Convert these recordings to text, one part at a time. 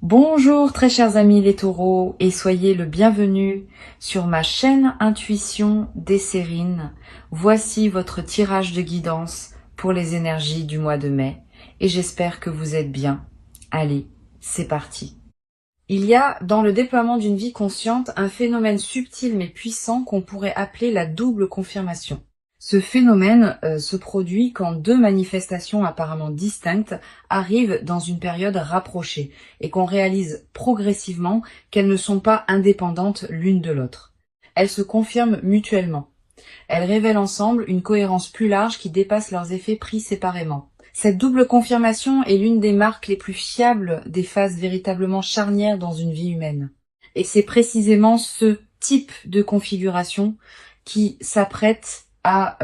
Bonjour très chers amis les taureaux et soyez le bienvenu sur ma chaîne Intuition des Sérines. Voici votre tirage de guidance pour les énergies du mois de mai et j'espère que vous êtes bien. Allez, c'est parti. Il y a dans le déploiement d'une vie consciente un phénomène subtil mais puissant qu'on pourrait appeler la double confirmation. Ce phénomène se produit quand deux manifestations apparemment distinctes arrivent dans une période rapprochée et qu'on réalise progressivement qu'elles ne sont pas indépendantes l'une de l'autre. Elles se confirment mutuellement. Elles révèlent ensemble une cohérence plus large qui dépasse leurs effets pris séparément. Cette double confirmation est l'une des marques les plus fiables des phases véritablement charnières dans une vie humaine. Et c'est précisément ce type de configuration qui s'apprête à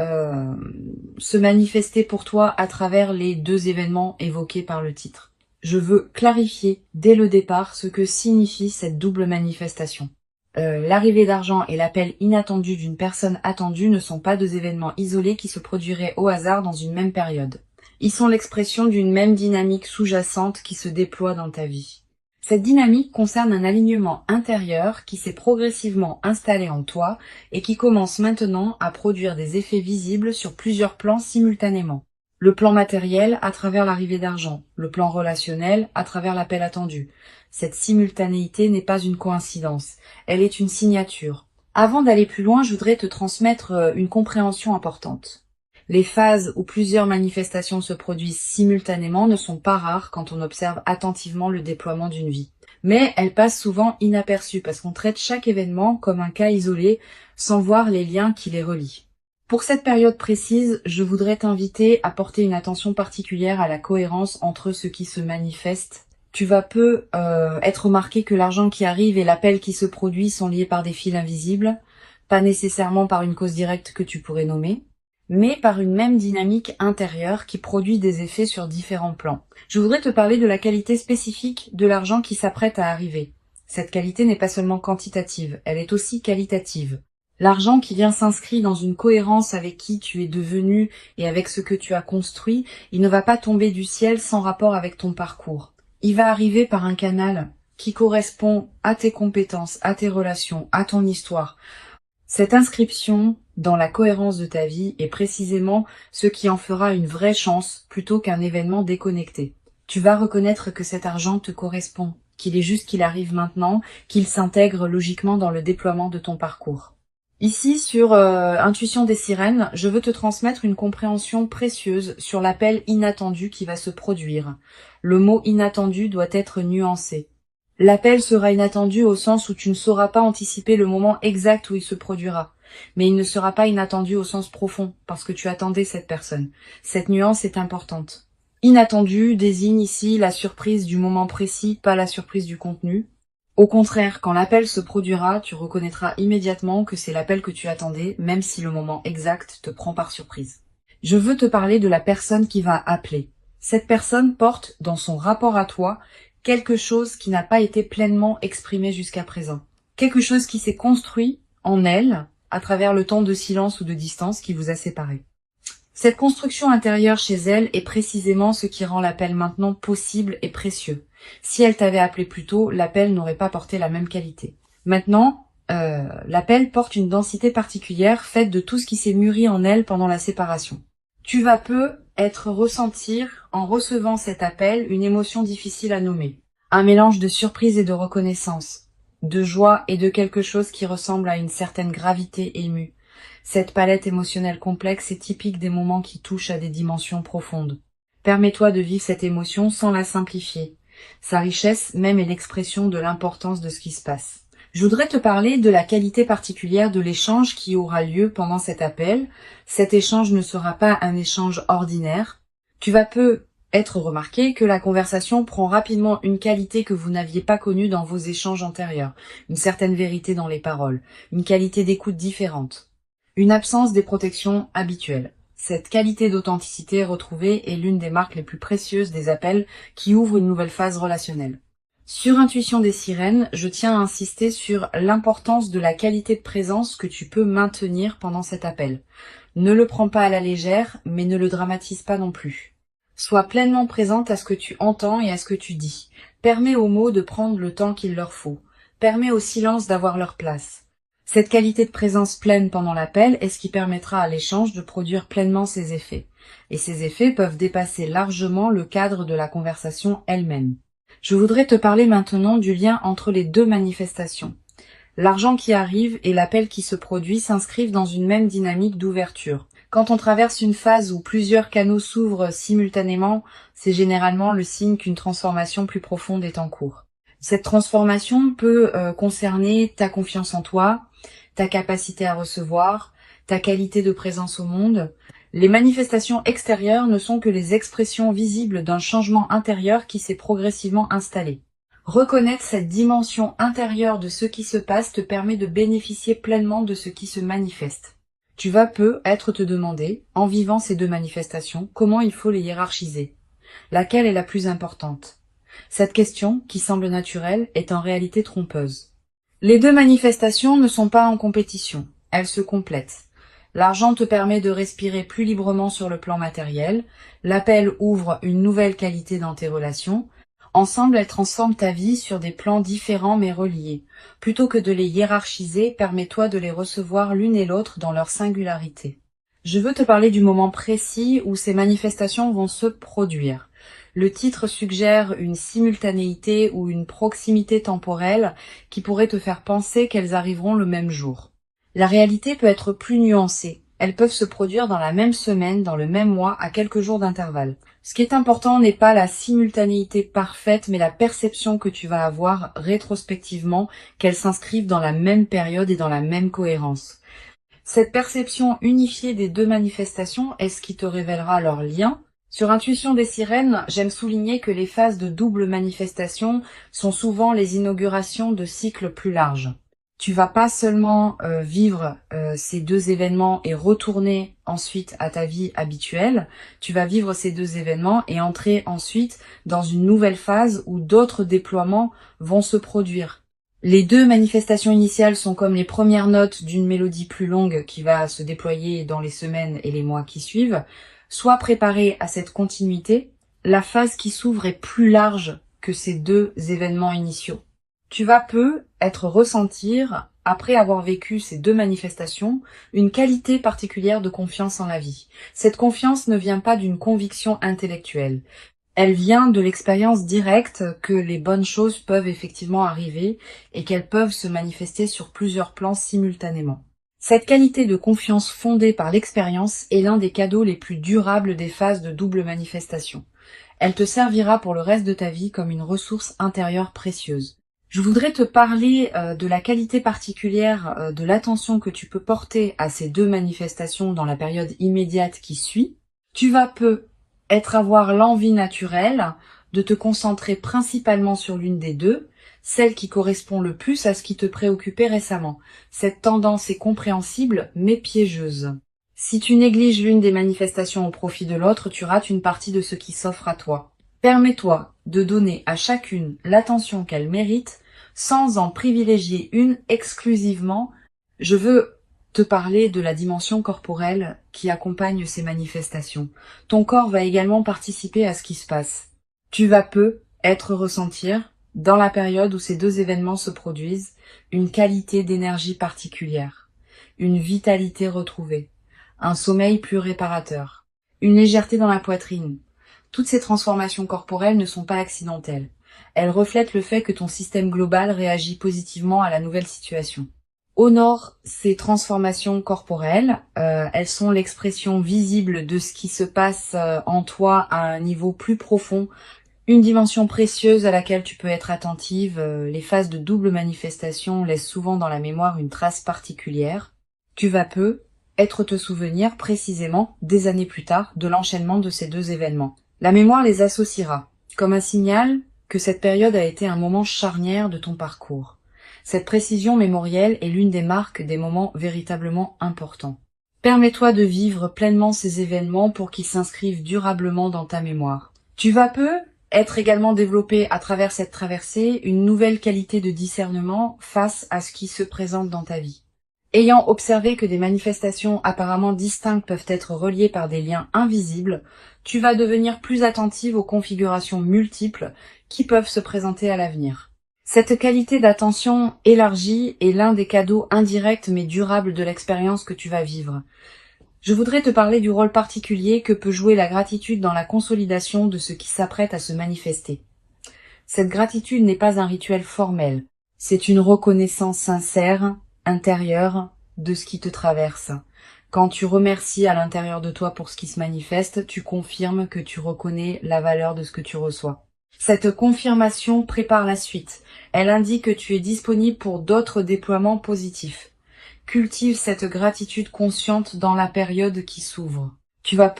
se manifester pour toi à travers les deux événements évoqués par le titre. Je veux clarifier dès le départ ce que signifie cette double manifestation. L'arrivée d'argent et l'appel inattendu d'une personne attendue ne sont pas deux événements isolés qui se produiraient au hasard dans une même période. Ils sont l'expression d'une même dynamique sous-jacente qui se déploie dans ta vie. Cette dynamique concerne un alignement intérieur qui s'est progressivement installé en toi et qui commence maintenant à produire des effets visibles sur plusieurs plans simultanément. Le plan matériel à travers l'arrivée d'argent, le plan relationnel à travers l'appel attendu. Cette simultanéité n'est pas une coïncidence, elle est une signature. Avant d'aller plus loin, je voudrais te transmettre une compréhension importante. Les phases où plusieurs manifestations se produisent simultanément ne sont pas rares quand on observe attentivement le déploiement d'une vie. Mais elles passent souvent inaperçues parce qu'on traite chaque événement comme un cas isolé sans voir les liens qui les relient. Pour cette période précise, je voudrais t'inviter à porter une attention particulière à la cohérence entre ce qui se manifeste. Tu vas peu être remarqué que l'argent qui arrive et l'appel qui se produit sont liés par des fils invisibles, pas nécessairement par une cause directe que tu pourrais nommer, mais par une même dynamique intérieure qui produit des effets sur différents plans. Je voudrais te parler de la qualité spécifique de l'argent qui s'apprête à arriver. Cette qualité n'est pas seulement quantitative, elle est aussi qualitative. L'argent qui vient s'inscrit dans une cohérence avec qui tu es devenu et avec ce que tu as construit, il ne va pas tomber du ciel sans rapport avec ton parcours. Il va arriver par un canal qui correspond à tes compétences, à tes relations, à ton histoire. Cette inscription dans la cohérence de ta vie est précisément ce qui en fera une vraie chance plutôt qu'un événement déconnecté. Tu vas reconnaître que cet argent te correspond, qu'il est juste qu'il arrive maintenant, qu'il s'intègre logiquement dans le déploiement de ton parcours. Ici, sur Intuition des Sirènes, je veux te transmettre une compréhension précieuse sur l'appel inattendu qui va se produire. Le mot inattendu doit être nuancé. L'appel sera inattendu au sens où tu ne sauras pas anticiper le moment exact où il se produira. Mais il ne sera pas inattendu au sens profond, parce que tu attendais cette personne. Cette nuance est importante. Inattendu désigne ici la surprise du moment précis, pas la surprise du contenu. Au contraire, quand l'appel se produira, tu reconnaîtras immédiatement que c'est l'appel que tu attendais, même si le moment exact te prend par surprise. Je veux te parler de la personne qui va appeler. Cette personne porte, dans son rapport à toi, quelque chose qui n'a pas été pleinement exprimé jusqu'à présent. Quelque chose qui s'est construit en elle, à travers le temps de silence ou de distance qui vous a séparés. Cette construction intérieure chez elle est précisément ce qui rend l'appel maintenant possible et précieux. Si elle t'avait appelé plus tôt, l'appel n'aurait pas porté la même qualité. Maintenant, l'appel porte une densité particulière faite de tout ce qui s'est mûri en elle pendant la séparation. Tu vas ressentir, en recevant cet appel, une émotion difficile à nommer. Un mélange de surprise et de reconnaissance, de joie et de quelque chose qui ressemble à une certaine gravité émue. Cette palette émotionnelle complexe est typique des moments qui touchent à des dimensions profondes. Permets-toi de vivre cette émotion sans la simplifier. Sa richesse même est l'expression de l'importance de ce qui se passe. Je voudrais te parler de la qualité particulière de l'échange qui aura lieu pendant cet appel. Cet échange ne sera pas un échange ordinaire. Tu vas peu être remarqué que la conversation prend rapidement une qualité que vous n'aviez pas connue dans vos échanges antérieurs. Une certaine vérité dans les paroles, une qualité d'écoute différente, une absence des protections habituelles. Cette qualité d'authenticité retrouvée est l'une des marques les plus précieuses des appels qui ouvrent une nouvelle phase relationnelle. Sur Intuition des Sirènes, je tiens à insister sur l'importance de la qualité de présence que tu peux maintenir pendant cet appel. Ne le prends pas à la légère, mais ne le dramatise pas non plus. Sois pleinement présente à ce que tu entends et à ce que tu dis. Permets aux mots de prendre le temps qu'il leur faut. Permets au silence d'avoir leur place. Cette qualité de présence pleine pendant l'appel est ce qui permettra à l'échange de produire pleinement ses effets. Et ces effets peuvent dépasser largement le cadre de la conversation elle-même. Je voudrais te parler maintenant du lien entre les deux manifestations. L'argent qui arrive et l'appel qui se produit s'inscrivent dans une même dynamique d'ouverture. Quand on traverse une phase où plusieurs canaux s'ouvrent simultanément, c'est généralement le signe qu'une transformation plus profonde est en cours. Cette transformation peut concerner ta confiance en toi, ta capacité à recevoir, ta qualité de présence au monde. Les manifestations extérieures ne sont que les expressions visibles d'un changement intérieur qui s'est progressivement installé. Reconnaître cette dimension intérieure de ce qui se passe te permet de bénéficier pleinement de ce qui se manifeste. Tu vas peut-être te demander, en vivant ces deux manifestations, comment il faut les hiérarchiser. Laquelle est la plus importante? Cette question, qui semble naturelle, est en réalité trompeuse. Les deux manifestations ne sont pas en compétition, elles se complètent. L'argent te permet de respirer plus librement sur le plan matériel, l'appel ouvre une nouvelle qualité dans tes relations. Ensemble, elles transforment ta vie sur des plans différents mais reliés. Plutôt que de les hiérarchiser, permets-toi de les recevoir l'une et l'autre dans leur singularité. Je veux te parler du moment précis où ces manifestations vont se produire. Le titre suggère une simultanéité ou une proximité temporelle qui pourrait te faire penser qu'elles arriveront le même jour. La réalité peut être plus nuancée. Elles peuvent se produire dans la même semaine, dans le même mois, à quelques jours d'intervalle. Ce qui est important n'est pas la simultanéité parfaite, mais la perception que tu vas avoir rétrospectivement qu'elles s'inscrivent dans la même période et dans la même cohérence. Cette perception unifiée des deux manifestations est ce qui te révélera leur lien. Sur Intuition des sirènes, j'aime souligner que les phases de double manifestation sont souvent les inaugurations de cycles plus larges. Tu vas pas seulement vivre ces deux événements et retourner ensuite à ta vie habituelle, tu vas vivre ces deux événements et entrer ensuite dans une nouvelle phase où d'autres déploiements vont se produire. Les deux manifestations initiales sont comme les premières notes d'une mélodie plus longue qui va se déployer dans les semaines et les mois qui suivent. Sois préparé à cette continuité, la phase qui s'ouvre est plus large que ces deux événements initiaux. Tu vas peut-être ressentir, après avoir vécu ces deux manifestations, une qualité particulière de confiance en la vie. Cette confiance ne vient pas d'une conviction intellectuelle. Elle vient de l'expérience directe que les bonnes choses peuvent effectivement arriver et qu'elles peuvent se manifester sur plusieurs plans simultanément. Cette qualité de confiance fondée par l'expérience est l'un des cadeaux les plus durables des phases de double manifestation. Elle te servira pour le reste de ta vie comme une ressource intérieure précieuse. Je voudrais te parler de la qualité particulière de l'attention que tu peux porter à ces deux manifestations dans la période immédiate qui suit. Tu vas peut-être avoir l'envie naturelle de te concentrer principalement sur l'une des deux, celle qui correspond le plus à ce qui te préoccupait récemment. Cette tendance est compréhensible mais piégeuse. Si tu négliges l'une des manifestations au profit de l'autre, tu rates une partie de ce qui s'offre à toi. Permets-toi de donner à chacune l'attention qu'elle mérite sans en privilégier une exclusivement. Je veux te parler de la dimension corporelle qui accompagne ces manifestations. Ton corps va également participer à ce qui se passe. Tu vas peut-être ressentir, dans la période où ces deux événements se produisent, une qualité d'énergie particulière, une vitalité retrouvée, un sommeil plus réparateur, une légèreté dans la poitrine. Toutes ces transformations corporelles ne sont pas accidentelles. Elles reflètent le fait que ton système global réagit positivement à la nouvelle situation. Honore ces transformations corporelles, elles sont l'expression visible de ce qui se passe en toi à un niveau plus profond, une dimension précieuse à laquelle tu peux être attentive. Les phases de double manifestation laissent souvent dans la mémoire une trace particulière. Tu vas peut-être te souvenir précisément, des années plus tard, de l'enchaînement de ces deux événements. La mémoire les associera, comme un signal que cette période a été un moment charnière de ton parcours. Cette précision mémorielle est l'une des marques des moments véritablement importants. Permets-toi de vivre pleinement ces événements pour qu'ils s'inscrivent durablement dans ta mémoire. Tu vas être également développé à travers cette traversée une nouvelle qualité de discernement face à ce qui se présente dans ta vie. Ayant observé que des manifestations apparemment distinctes peuvent être reliées par des liens invisibles, tu vas devenir plus attentive aux configurations multiples qui peuvent se présenter à l'avenir. Cette qualité d'attention élargie est l'un des cadeaux indirects mais durables de l'expérience que tu vas vivre. Je voudrais te parler du rôle particulier que peut jouer la gratitude dans la consolidation de ce qui s'apprête à se manifester. Cette gratitude n'est pas un rituel formel, c'est une reconnaissance sincère, intérieure, de ce qui te traverse. Quand tu remercies à l'intérieur de toi pour ce qui se manifeste, tu confirmes que tu reconnais la valeur de ce que tu reçois. Cette confirmation prépare la suite. Elle indique que tu es disponible pour d'autres déploiements positifs. Cultive cette gratitude consciente dans la période qui s'ouvre. Tu vas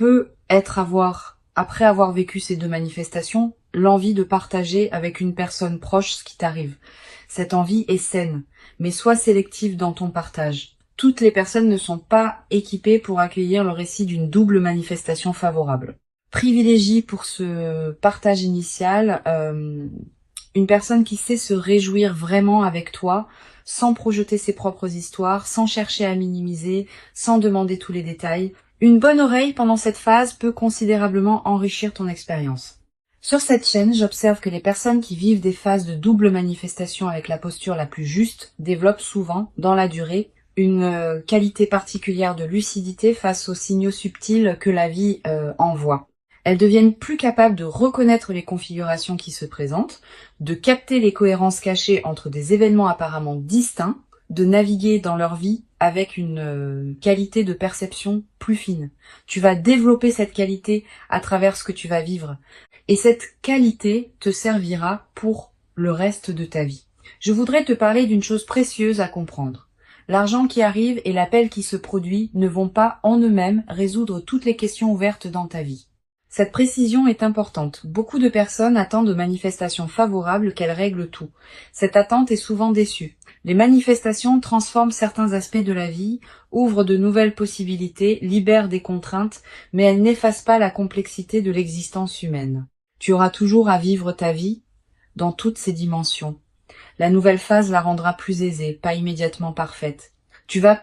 après avoir vécu ces deux manifestations, l'envie de partager avec une personne proche ce qui t'arrive. Cette envie est saine, mais sois sélective dans ton partage. Toutes les personnes ne sont pas équipées pour accueillir le récit d'une double manifestation favorable. Privilégie pour ce partage initial une personne qui sait se réjouir vraiment avec toi, sans projeter ses propres histoires, sans chercher à minimiser, sans demander tous les détails. Une bonne oreille pendant cette phase peut considérablement enrichir ton expérience. Sur cette chaîne, j'observe que les personnes qui vivent des phases de double manifestation avec la posture la plus juste développent souvent, dans la durée, une qualité particulière de lucidité face aux signaux subtils que la vie envoie. Elles deviennent plus capables de reconnaître les configurations qui se présentent, de capter les cohérences cachées entre des événements apparemment distincts, de naviguer dans leur vie avec une qualité de perception plus fine. Tu vas développer cette qualité à travers ce que tu vas vivre. Et cette qualité te servira pour le reste de ta vie. Je voudrais te parler d'une chose précieuse à comprendre. L'argent qui arrive et l'appel qui se produit ne vont pas en eux-mêmes résoudre toutes les questions ouvertes dans ta vie. Cette précision est importante. Beaucoup de personnes attendent de manifestations favorables qu'elles règlent tout. Cette attente est souvent déçue. Les manifestations transforment certains aspects de la vie, ouvrent de nouvelles possibilités, libèrent des contraintes, mais elles n'effacent pas la complexité de l'existence humaine. Tu auras toujours à vivre ta vie dans toutes ses dimensions. La nouvelle phase la rendra plus aisée, pas immédiatement parfaite. Tu vas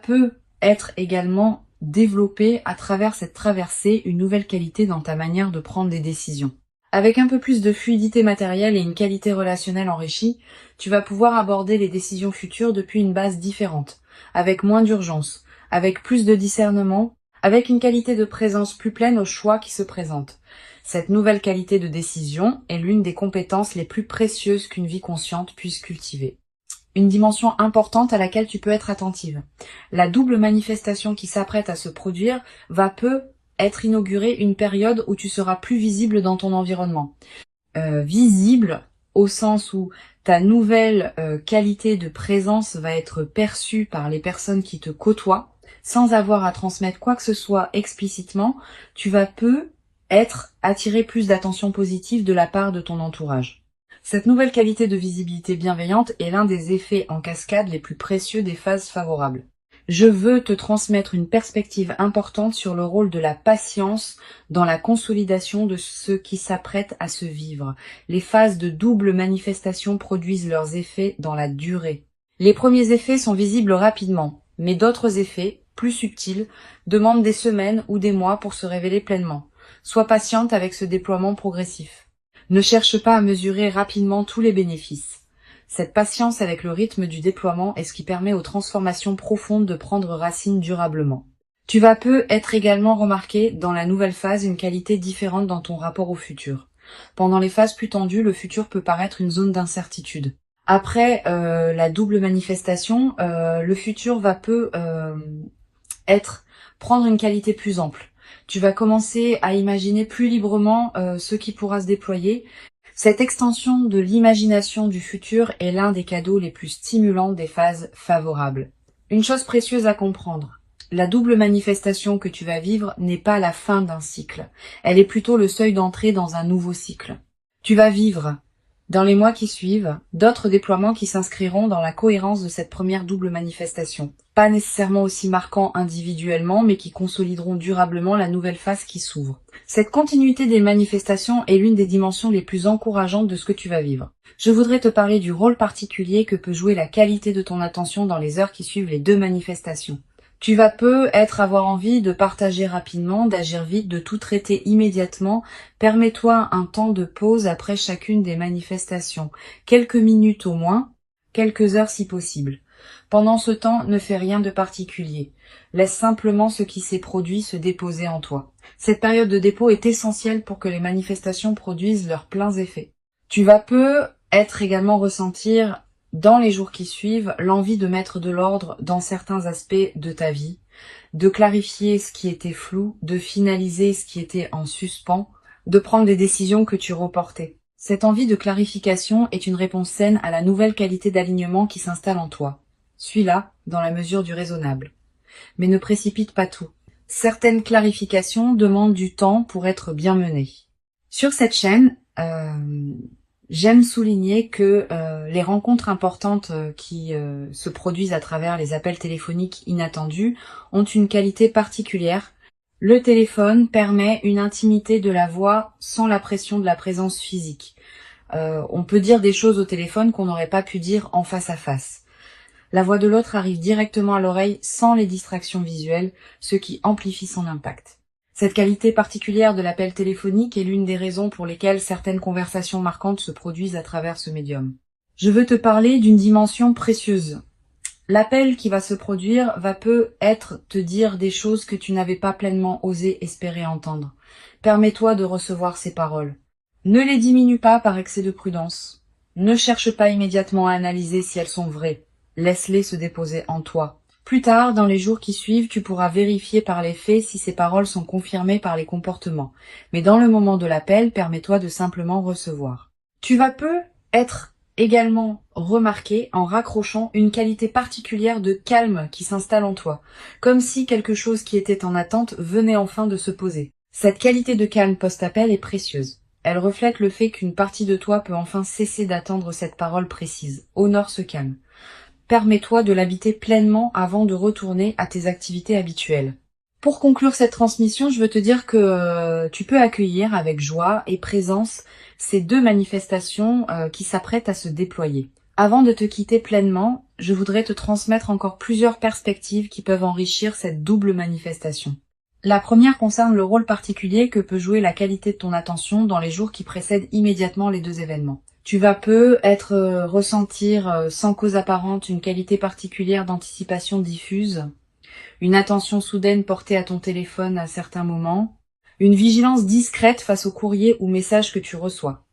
être également développer à travers cette traversée une nouvelle qualité dans ta manière de prendre des décisions. Avec un peu plus de fluidité matérielle et une qualité relationnelle enrichie, tu vas pouvoir aborder les décisions futures depuis une base différente, avec moins d'urgence, avec plus de discernement, avec une qualité de présence plus pleine aux choix qui se présentent. Cette nouvelle qualité de décision est l'une des compétences les plus précieuses qu'une vie consciente puisse cultiver. Une dimension importante à laquelle tu peux être attentive. La double manifestation qui s'apprête à se produire va être inaugurée une période où tu seras plus visible dans ton environnement. Visible au sens où ta nouvelle qualité de présence va être perçue par les personnes qui te côtoient, sans avoir à transmettre quoi que ce soit explicitement, tu vas attirer plus d'attention positive de la part de ton entourage. Cette nouvelle qualité de visibilité bienveillante est l'un des effets en cascade les plus précieux des phases favorables. Je veux te transmettre une perspective importante sur le rôle de la patience dans la consolidation de ce qui s'apprête à se vivre. Les phases de double manifestation produisent leurs effets dans la durée. Les premiers effets sont visibles rapidement, mais d'autres effets, plus subtils, demandent des semaines ou des mois pour se révéler pleinement. Sois patiente avec ce déploiement progressif. Ne cherche pas à mesurer rapidement tous les bénéfices. Cette patience avec le rythme du déploiement est ce qui permet aux transformations profondes de prendre racine durablement. Tu vas être également remarqué dans la nouvelle phase une qualité différente dans ton rapport au futur. Pendant les phases plus tendues, le futur peut paraître une zone d'incertitude. Après la double manifestation, le futur va prendre une qualité plus ample. Tu vas commencer à imaginer plus librement ce qui pourra se déployer. Cette extension de l'imagination du futur est l'un des cadeaux les plus stimulants des phases favorables. Une chose précieuse à comprendre, la double manifestation que tu vas vivre n'est pas la fin d'un cycle. Elle est plutôt le seuil d'entrée dans un nouveau cycle. Tu vas vivre, dans les mois qui suivent, d'autres déploiements qui s'inscriront dans la cohérence de cette première double manifestation. Pas nécessairement aussi marquants individuellement, mais qui consolideront durablement la nouvelle phase qui s'ouvre. Cette continuité des manifestations est l'une des dimensions les plus encourageantes de ce que tu vas vivre. Je voudrais te parler du rôle particulier que peut jouer la qualité de ton attention dans les heures qui suivent les deux manifestations. Tu vas avoir envie de partager rapidement, d'agir vite, de tout traiter immédiatement. Permets-toi un temps de pause après chacune des manifestations. Quelques minutes au moins, quelques heures si possible. Pendant ce temps, ne fais rien de particulier. Laisse simplement ce qui s'est produit se déposer en toi. Cette période de dépôt est essentielle pour que les manifestations produisent leurs pleins effets. Tu vas également ressentir dans les jours qui suivent l'envie de mettre de l'ordre dans certains aspects de ta vie, de clarifier ce qui était flou, de finaliser ce qui était en suspens, de prendre des décisions que tu reportais. Cette envie de clarification est une réponse saine à la nouvelle qualité d'alignement qui s'installe en toi. Suis-la dans la mesure du raisonnable. Mais ne précipite pas tout. Certaines clarifications demandent du temps pour être bien menées. Sur cette chaîne, j'aime souligner que les rencontres importantes qui se produisent à travers les appels téléphoniques inattendus ont une qualité particulière. Le téléphone permet une intimité de la voix sans la pression de la présence physique. On peut dire des choses au téléphone qu'on n'aurait pas pu dire en face à face. La voix de l'autre arrive directement à l'oreille sans les distractions visuelles, ce qui amplifie son impact. Cette qualité particulière de l'appel téléphonique est l'une des raisons pour lesquelles certaines conversations marquantes se produisent à travers ce médium. Je veux te parler d'une dimension précieuse. L'appel qui va se produire va peut-être te dire des choses que tu n'avais pas pleinement osé espérer entendre. Permets-toi de recevoir ces paroles. Ne les diminue pas par excès de prudence. Ne cherche pas immédiatement à analyser si elles sont vraies. Laisse-les se déposer en toi. Plus tard, dans les jours qui suivent, tu pourras vérifier par les faits si ces paroles sont confirmées par les comportements. Mais dans le moment de l'appel, permets-toi de simplement recevoir. Tu vas être également remarqué en raccrochant une qualité particulière de calme qui s'installe en toi, comme si quelque chose qui était en attente venait enfin de se poser. Cette qualité de calme post-appel est précieuse. Elle reflète le fait qu'une partie de toi peut enfin cesser d'attendre cette parole précise. Honore ce calme. Permets-toi de l'habiter pleinement avant de retourner à tes activités habituelles. Pour conclure cette transmission, je veux te dire que tu peux accueillir avec joie et présence ces deux manifestations qui s'apprêtent à se déployer. Avant de te quitter pleinement, je voudrais te transmettre encore plusieurs perspectives qui peuvent enrichir cette double manifestation. La première concerne le rôle particulier que peut jouer la qualité de ton attention dans les jours qui précèdent immédiatement les deux événements. Tu vas ressentir sans cause apparente une qualité particulière d'anticipation diffuse, une attention soudaine portée à ton téléphone à certains moments, une vigilance discrète face aux courriers ou messages que tu reçois.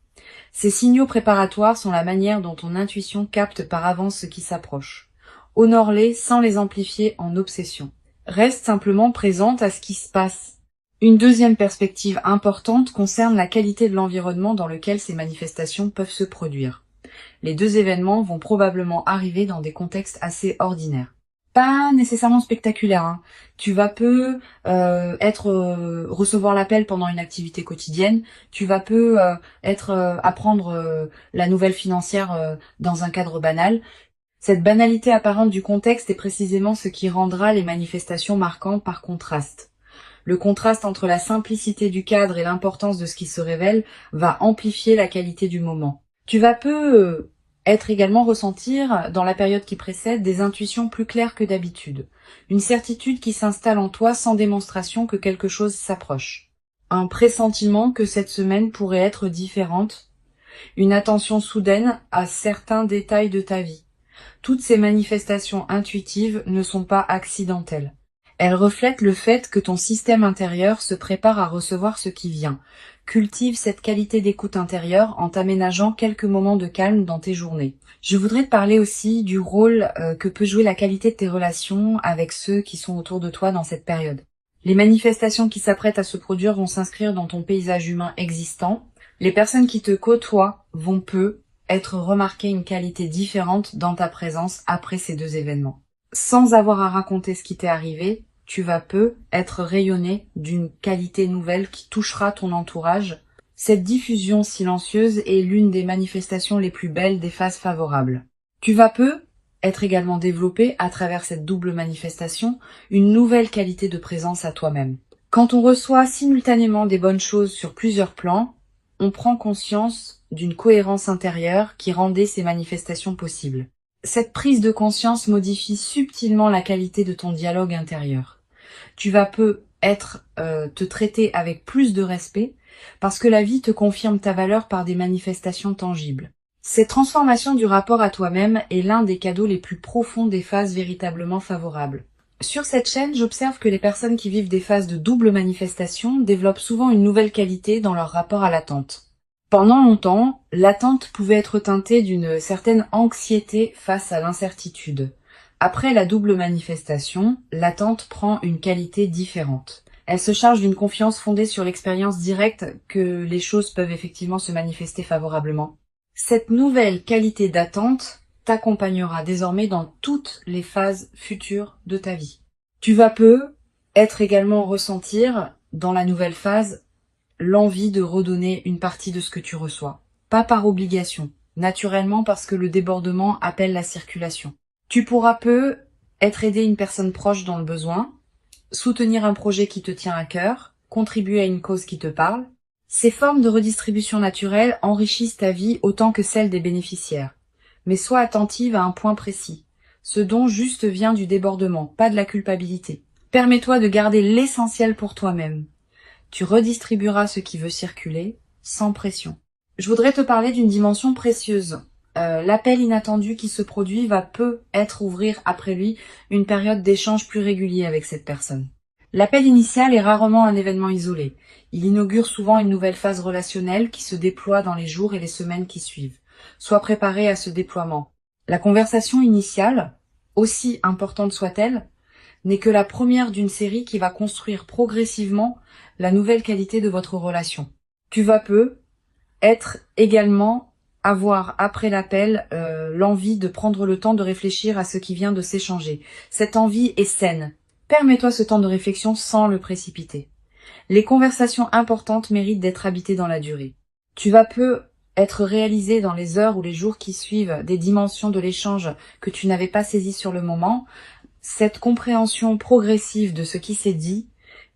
Ces signaux préparatoires sont la manière dont ton intuition capte par avance ce qui s'approche. Honore-les sans les amplifier en obsession. Reste simplement présente à ce qui se passe. Une deuxième perspective importante concerne la qualité de l'environnement dans lequel ces manifestations peuvent se produire. Les deux événements vont probablement arriver dans des contextes assez ordinaires. Pas nécessairement spectaculaires, hein. Tu vas recevoir l'appel pendant une activité quotidienne, tu vas apprendre la nouvelle financière dans un cadre banal. Cette banalité apparente du contexte est précisément ce qui rendra les manifestations marquantes par contraste. Le contraste entre la simplicité du cadre et l'importance de ce qui se révèle va amplifier la qualité du moment. Tu vas également ressentir, dans la période qui précède, des intuitions plus claires que d'habitude. Une certitude qui s'installe en toi sans démonstration que quelque chose s'approche. Un pressentiment que cette semaine pourrait être différente. Une attention soudaine à certains détails de ta vie. Toutes ces manifestations intuitives ne sont pas accidentelles. Elles reflètent le fait que ton système intérieur se prépare à recevoir ce qui vient. Cultive cette qualité d'écoute intérieure en t'aménageant quelques moments de calme dans tes journées. Je voudrais te parler aussi du rôle que peut jouer la qualité de tes relations avec ceux qui sont autour de toi dans cette période. Les manifestations qui s'apprêtent à se produire vont s'inscrire dans ton paysage humain existant. Les personnes qui te côtoient vont être remarquées une qualité différente dans ta présence après ces deux événements. Sans avoir à raconter ce qui t'est arrivé, tu vas être rayonné d'une qualité nouvelle qui touchera ton entourage. Cette diffusion silencieuse est l'une des manifestations les plus belles des phases favorables. Tu vas être également développé, à travers cette double manifestation, une nouvelle qualité de présence à toi-même. Quand on reçoit simultanément des bonnes choses sur plusieurs plans, on prend conscience d'une cohérence intérieure qui rendait ces manifestations possibles. Cette prise de conscience modifie subtilement la qualité de ton dialogue intérieur. Tu vas te traiter avec plus de respect parce que la vie te confirme ta valeur par des manifestations tangibles. Cette transformation du rapport à toi-même est l'un des cadeaux les plus profonds des phases véritablement favorables. Sur cette chaîne, j'observe que les personnes qui vivent des phases de double manifestation développent souvent une nouvelle qualité dans leur rapport à l'attente. Pendant longtemps, l'attente pouvait être teintée d'une certaine anxiété face à l'incertitude. Après la double manifestation, l'attente prend une qualité différente. Elle se charge d'une confiance fondée sur l'expérience directe que les choses peuvent effectivement se manifester favorablement. Cette nouvelle qualité d'attente t'accompagnera désormais dans toutes les phases futures de ta vie. Tu vas être également ressentir dans la nouvelle phase l'envie de redonner une partie de ce que tu reçois. Pas par obligation, naturellement parce que le débordement appelle la circulation. Tu pourras aider une personne proche dans le besoin, soutenir un projet qui te tient à cœur, contribuer à une cause qui te parle. Ces formes de redistribution naturelle enrichissent ta vie autant que celle des bénéficiaires. Mais sois attentive à un point précis. Ce don juste vient du débordement, pas de la culpabilité. Permets-toi de garder l'essentiel pour toi-même. Tu redistribueras ce qui veut circuler, sans pression. Je voudrais te parler d'une dimension précieuse. L'appel inattendu qui se produit va ouvrir après lui une période d'échange plus régulier avec cette personne. L'appel initial est rarement un événement isolé. Il inaugure souvent une nouvelle phase relationnelle qui se déploie dans les jours et les semaines qui suivent. Sois préparé à ce déploiement. La conversation initiale, aussi importante soit-elle, n'est que la première d'une série qui va construire progressivement la nouvelle qualité de votre relation. Tu vas avoir après l'appel l'envie de prendre le temps de réfléchir à ce qui vient de s'échanger. Cette envie est saine. Permets-toi ce temps de réflexion sans le précipiter. Les conversations importantes méritent d'être habitées dans la durée. Tu vas être réalisé dans les heures ou les jours qui suivent des dimensions de l'échange que tu n'avais pas saisies sur le moment. Cette compréhension progressive de ce qui s'est dit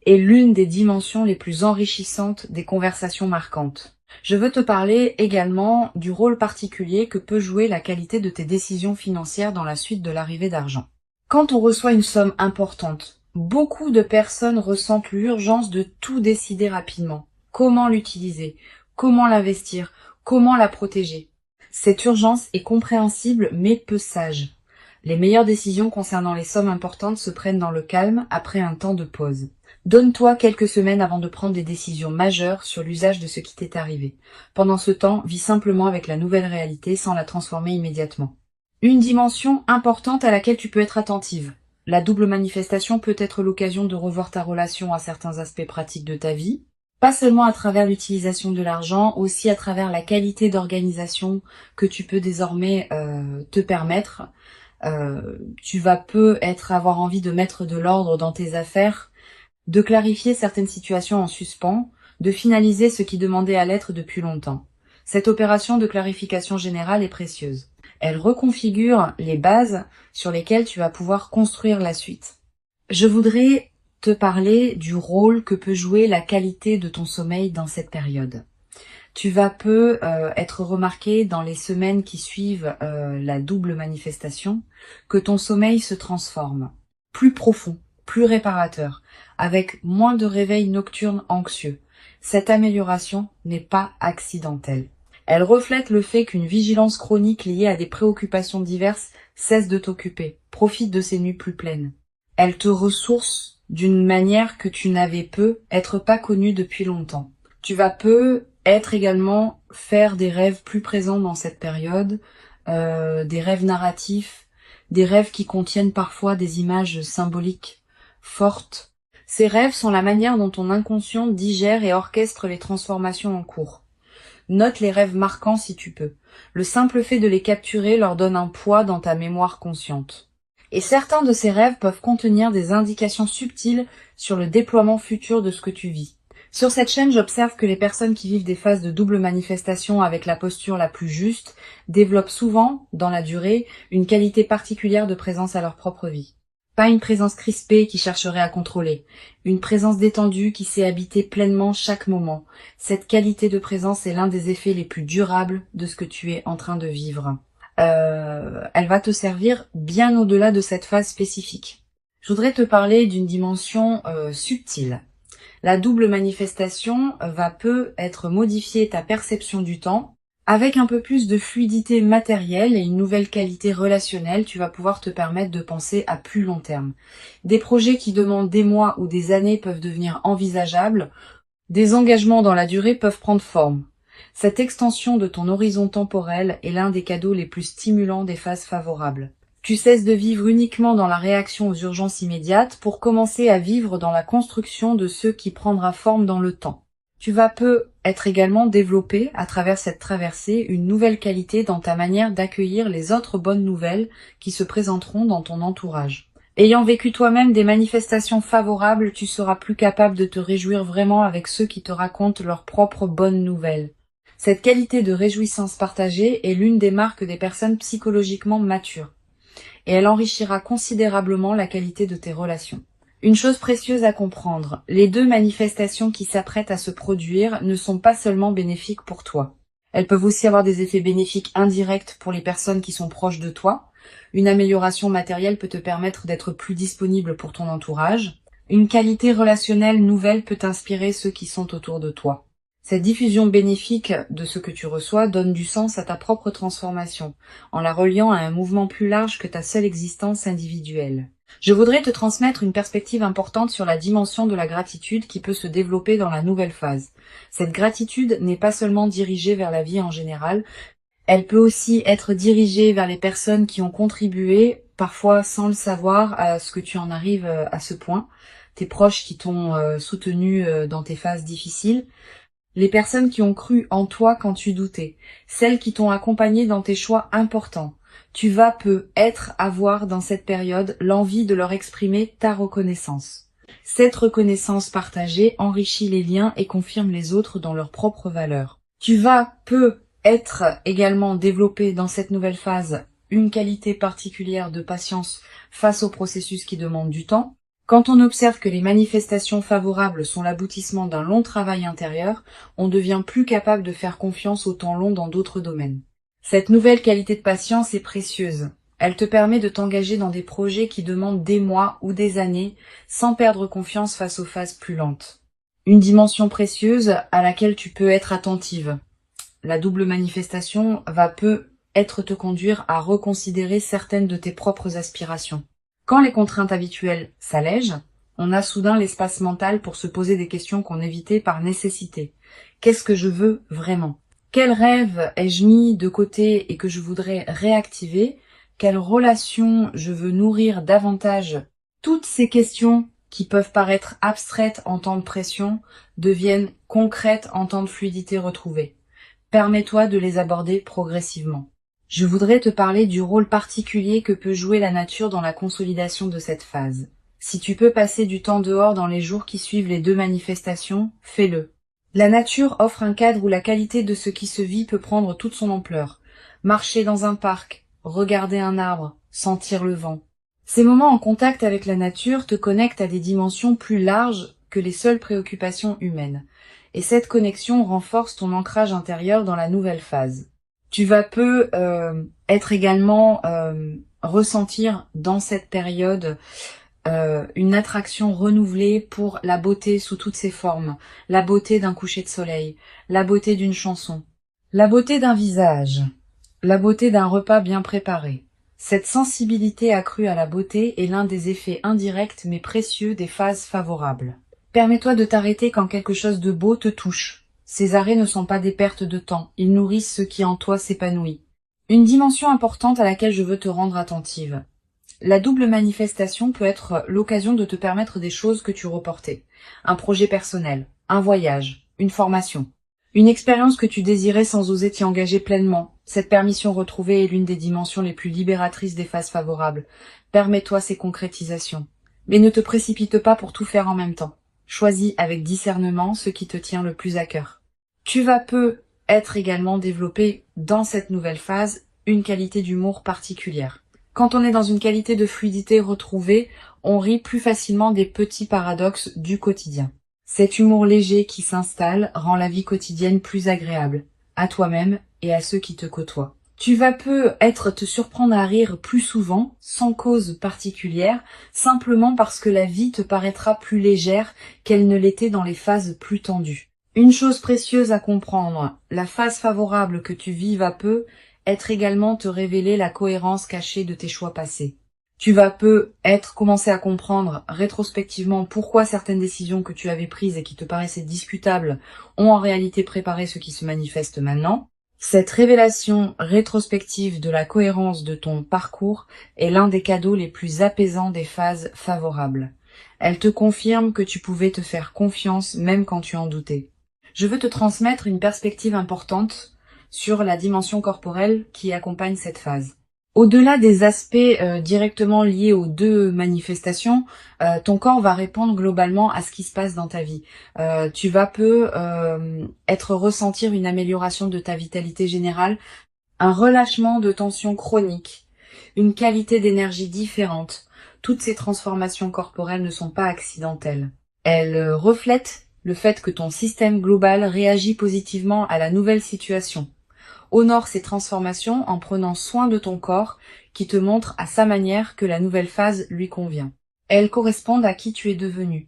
est l'une des dimensions les plus enrichissantes des conversations marquantes. Je veux te parler également du rôle particulier que peut jouer la qualité de tes décisions financières dans la suite de l'arrivée d'argent. Quand on reçoit une somme importante, beaucoup de personnes ressentent l'urgence de tout décider rapidement. Comment l'utiliser? Comment l'investir? Comment la protéger? Cette urgence est compréhensible mais peu sage. Les meilleures décisions concernant les sommes importantes se prennent dans le calme après un temps de pause. Donne-toi quelques semaines avant de prendre des décisions majeures sur l'usage de ce qui t'est arrivé. Pendant ce temps, vis simplement avec la nouvelle réalité sans la transformer immédiatement. Une dimension importante à laquelle tu peux être attentive. La double manifestation peut être l'occasion de revoir ta relation à certains aspects pratiques de ta vie, pas seulement à travers l'utilisation de l'argent, aussi à travers la qualité d'organisation que tu peux désormais te permettre. Tu vas avoir envie de mettre de l'ordre dans tes affaires, de clarifier certaines situations en suspens, de finaliser ce qui demandait à l'être depuis longtemps. Cette opération de clarification générale est précieuse. Elle reconfigure les bases sur lesquelles tu vas pouvoir construire la suite. Je voudrais te parler du rôle que peut jouer la qualité de ton sommeil dans cette période. Tu vas être remarqué dans les semaines qui suivent la double manifestation que ton sommeil se transforme, plus profond, plus réparateur, avec moins de réveils nocturnes anxieux. Cette amélioration n'est pas accidentelle. Elle reflète le fait qu'une vigilance chronique liée à des préoccupations diverses cesse de t'occuper, profite de ces nuits plus pleines. Elle te ressource d'une manière que tu n'avais être pas connue depuis longtemps. Tu vas être également faire des rêves plus présents dans cette période, des rêves narratifs, des rêves qui contiennent parfois des images symboliques fortes. Ces rêves sont la manière dont ton inconscient digère et orchestre les transformations en cours. Note les rêves marquants si tu peux. Le simple fait de les capturer leur donne un poids dans ta mémoire consciente. Et certains de ces rêves peuvent contenir des indications subtiles sur le déploiement futur de ce que tu vis. Sur cette chaîne, j'observe que les personnes qui vivent des phases de double manifestation avec la posture la plus juste développent souvent, dans la durée, une qualité particulière de présence à leur propre vie. Pas une présence crispée qui chercherait à contrôler, une présence détendue qui sait habiter pleinement chaque moment. Cette qualité de présence est l'un des effets les plus durables de ce que tu es en train de vivre. Elle va te servir bien au-delà de cette phase spécifique. Je voudrais te parler d'une dimension subtile. La double manifestation va peut-être modifier ta perception du temps. Avec un peu plus de fluidité matérielle et une nouvelle qualité relationnelle, tu vas pouvoir te permettre de penser à plus long terme. Des projets qui demandent des mois ou des années peuvent devenir envisageables. Des engagements dans la durée peuvent prendre forme. Cette extension de ton horizon temporel est l'un des cadeaux les plus stimulants des phases favorables. Tu cesses de vivre uniquement dans la réaction aux urgences immédiates pour commencer à vivre dans la construction de ce qui prendra forme dans le temps. Tu vas peu être également développé à travers cette traversée une nouvelle qualité dans ta manière d'accueillir les autres bonnes nouvelles qui se présenteront dans ton entourage. Ayant vécu toi-même des manifestations favorables, tu seras plus capable de te réjouir vraiment avec ceux qui te racontent leurs propres bonnes nouvelles. Cette qualité de réjouissance partagée est l'une des marques des personnes psychologiquement matures, et elle enrichira considérablement la qualité de tes relations. Une chose précieuse à comprendre, les deux manifestations qui s'apprêtent à se produire ne sont pas seulement bénéfiques pour toi. Elles peuvent aussi avoir des effets bénéfiques indirects pour les personnes qui sont proches de toi. Une amélioration matérielle peut te permettre d'être plus disponible pour ton entourage. Une qualité relationnelle nouvelle peut inspirer ceux qui sont autour de toi. Cette diffusion bénéfique de ce que tu reçois donne du sens à ta propre transformation, en la reliant à un mouvement plus large que ta seule existence individuelle. Je voudrais te transmettre une perspective importante sur la dimension de la gratitude qui peut se développer dans la nouvelle phase. Cette gratitude n'est pas seulement dirigée vers la vie en général, elle peut aussi être dirigée vers les personnes qui ont contribué, parfois sans le savoir, à ce que tu en arrives à ce point, tes proches qui t'ont soutenu dans tes phases difficiles, les personnes qui ont cru en toi quand tu doutais, celles qui t'ont accompagné dans tes choix importants. Tu vas peut-être avoir dans cette période l'envie de leur exprimer ta reconnaissance. Cette reconnaissance partagée enrichit les liens et confirme les autres dans leurs propres valeurs. Tu vas peut-être également développer dans cette nouvelle phase une qualité particulière de patience face au processus qui demande du temps. Quand on observe que les manifestations favorables sont l'aboutissement d'un long travail intérieur, on devient plus capable de faire confiance au temps long dans d'autres domaines. Cette nouvelle qualité de patience est précieuse. Elle te permet de t'engager dans des projets qui demandent des mois ou des années sans perdre confiance face aux phases plus lentes. Une dimension précieuse à laquelle tu peux être attentive. La double manifestation va peut-être te conduire à reconsidérer certaines de tes propres aspirations. Quand les contraintes habituelles s'allègent, on a soudain l'espace mental pour se poser des questions qu'on évitait par nécessité. Qu'est-ce que je veux vraiment ? Quel rêve ai-je mis de côté et que je voudrais réactiver ? Quelle relation je veux nourrir davantage ? Toutes ces questions qui peuvent paraître abstraites en temps de pression deviennent concrètes en temps de fluidité retrouvée. Permets-toi de les aborder progressivement. Je voudrais te parler du rôle particulier que peut jouer la nature dans la consolidation de cette phase. Si tu peux passer du temps dehors dans les jours qui suivent les deux manifestations, fais-le. La nature offre un cadre où la qualité de ce qui se vit peut prendre toute son ampleur. Marcher dans un parc, regarder un arbre, sentir le vent. Ces moments en contact avec la nature te connectent à des dimensions plus larges que les seules préoccupations humaines. Et cette connexion renforce ton ancrage intérieur dans la nouvelle phase. Tu vas être également ressentir dans cette période une attraction renouvelée pour la beauté sous toutes ses formes, la beauté d'un coucher de soleil, la beauté d'une chanson, la beauté d'un visage, la beauté d'un repas bien préparé. Cette sensibilité accrue à la beauté est l'un des effets indirects mais précieux des phases favorables. Permets-toi de t'arrêter quand quelque chose de beau te touche. Ces arrêts ne sont pas des pertes de temps, ils nourrissent ce qui en toi s'épanouit. Une dimension importante à laquelle je veux te rendre attentive. La double manifestation peut être l'occasion de te permettre des choses que tu reportais. Un projet personnel, un voyage, une formation. Une expérience que tu désirais sans oser t'y engager pleinement. Cette permission retrouvée est l'une des dimensions les plus libératrices des phases favorables. Permets-toi ces concrétisations. Mais ne te précipite pas pour tout faire en même temps. Choisis avec discernement ce qui te tient le plus à cœur. Tu vas peut-être également développer dans cette nouvelle phase une qualité d'humour particulière. Quand on est dans une qualité de fluidité retrouvée, on rit plus facilement des petits paradoxes du quotidien. Cet humour léger qui s'installe rend la vie quotidienne plus agréable, à toi-même et à ceux qui te côtoient. Tu vas te surprendre à rire plus souvent, sans cause particulière, simplement parce que la vie te paraîtra plus légère qu'elle ne l'était dans les phases plus tendues. Une chose précieuse à comprendre, la phase favorable que tu vis va être également te révéler la cohérence cachée de tes choix passés. Tu vas commencer à comprendre rétrospectivement pourquoi certaines décisions que tu avais prises et qui te paraissaient discutables ont en réalité préparé ce qui se manifeste maintenant. Cette révélation rétrospective de la cohérence de ton parcours est l'un des cadeaux les plus apaisants des phases favorables. Elle te confirme que tu pouvais te faire confiance même quand tu en doutais. Je veux te transmettre une perspective importante sur la dimension corporelle qui accompagne cette phase. Au-delà des aspects directement liés aux deux manifestations, ton corps va répondre globalement à ce qui se passe dans ta vie. Tu vas ressentir une amélioration de ta vitalité générale, un relâchement de tension chronique, une qualité d'énergie différente. Toutes ces transformations corporelles ne sont pas accidentelles. Elles reflètent le fait que ton système global réagit positivement à la nouvelle situation. Honore ces transformations en prenant soin de ton corps qui te montre à sa manière que la nouvelle phase lui convient. Elles correspondent à qui tu es devenu.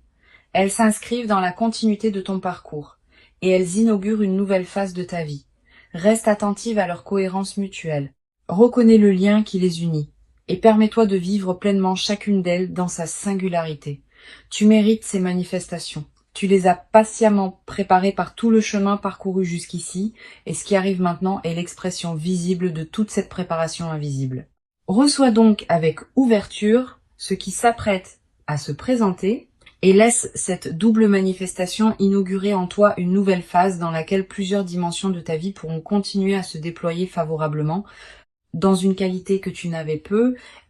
Elles s'inscrivent dans la continuité de ton parcours et elles inaugurent une nouvelle phase de ta vie. Reste attentive à leur cohérence mutuelle. Reconnais le lien qui les unit et permets-toi de vivre pleinement chacune d'elles dans sa singularité. Tu mérites ces manifestations. Tu les as patiemment préparées par tout le chemin parcouru jusqu'ici, et ce qui arrive maintenant est l'expression visible de toute cette préparation invisible. Reçois donc avec ouverture ce qui s'apprête à se présenter, et laisse cette double manifestation inaugurer en toi une nouvelle phase dans laquelle plusieurs dimensions de ta vie pourront continuer à se déployer favorablement, dans une qualité que tu n'avais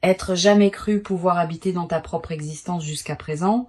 être jamais cru pouvoir habiter dans ta propre existence jusqu'à présent,